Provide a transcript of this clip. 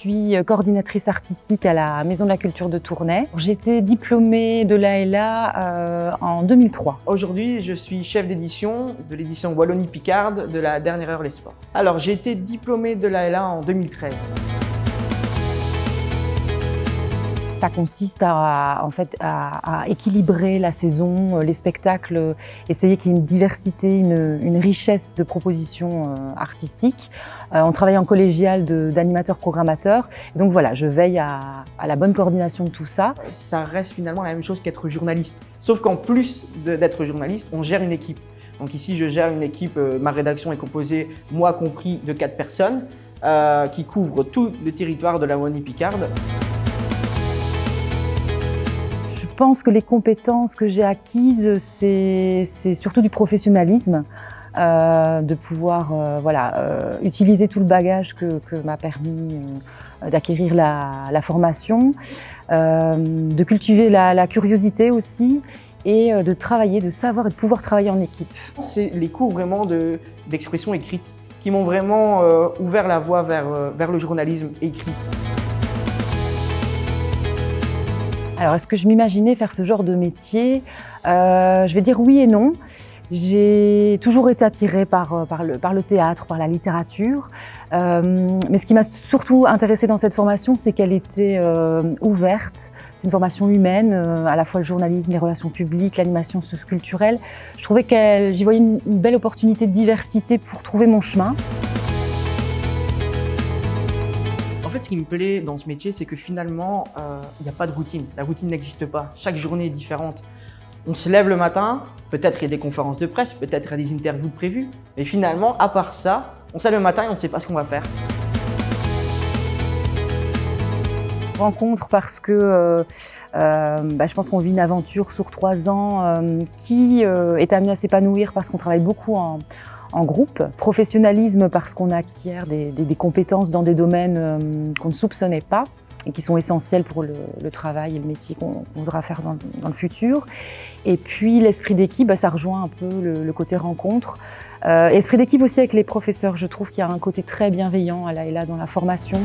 suis coordinatrice artistique à la Maison de la Culture de Tournai. J'ai été diplômée de l'AELA en 2003. Aujourd'hui, je suis chef d'édition de l'édition Wallonie-Picarde de la Dernière Heure Les Sports. Alors, j'ai été diplômée de l'AELA en 2013. Ça consiste à équilibrer la saison, les spectacles, essayer qu'il y ait une diversité, une richesse de propositions artistiques. On travaille en collégial d'animateurs-programmateurs. Donc voilà, je veille à la bonne coordination de tout ça. Ça reste finalement la même chose qu'être journaliste. Sauf qu'en plus d'être journaliste, on gère une équipe. Donc ici, je gère une équipe, ma rédaction est composée, moi compris, de 4 personnes qui couvrent tout le territoire de la Wallonie-Picarde. Je pense que les compétences que j'ai acquises, c'est surtout du professionnalisme, de pouvoir utiliser tout le bagage que m'a permis d'acquérir la formation, de cultiver la curiosité aussi et de travailler, de savoir et de pouvoir travailler en équipe. C'est les cours vraiment d'expression écrite qui m'ont vraiment ouvert la voie vers le journalisme écrit. Alors, est-ce que je m'imaginais faire ce genre de métier? Je vais dire oui et non. J'ai toujours été attirée par le théâtre, par la littérature. Mais ce qui m'a surtout intéressée dans cette formation, c'est qu'elle était ouverte. C'est une formation humaine, à la fois le journalisme, les relations publiques, l'animation socioculturelle. Je trouvais j'y voyais une belle opportunité de diversité pour trouver mon chemin. En fait, ce qui me plaît dans ce métier, c'est que finalement, il n'y a pas de routine. La routine n'existe pas. Chaque journée est différente. On se lève le matin, peut-être il y a des conférences de presse, peut-être il y a des interviews prévues. Mais finalement, à part ça, on se lève le matin et on ne sait pas ce qu'on va faire. Rencontre parce que je pense qu'on vit une aventure sur 3 ans qui est amenée à s'épanouir parce qu'on travaille beaucoup en groupe. Professionnalisme parce qu'on acquiert des compétences dans des domaines qu'on ne soupçonnait pas et qui sont essentiels pour le travail et le métier qu'on voudra faire dans le futur. Et puis l'esprit d'équipe, ça rejoint un peu le côté rencontre. Esprit d'équipe aussi avec les professeurs, je trouve qu'il y a un côté très bienveillant à l'AELA dans la formation.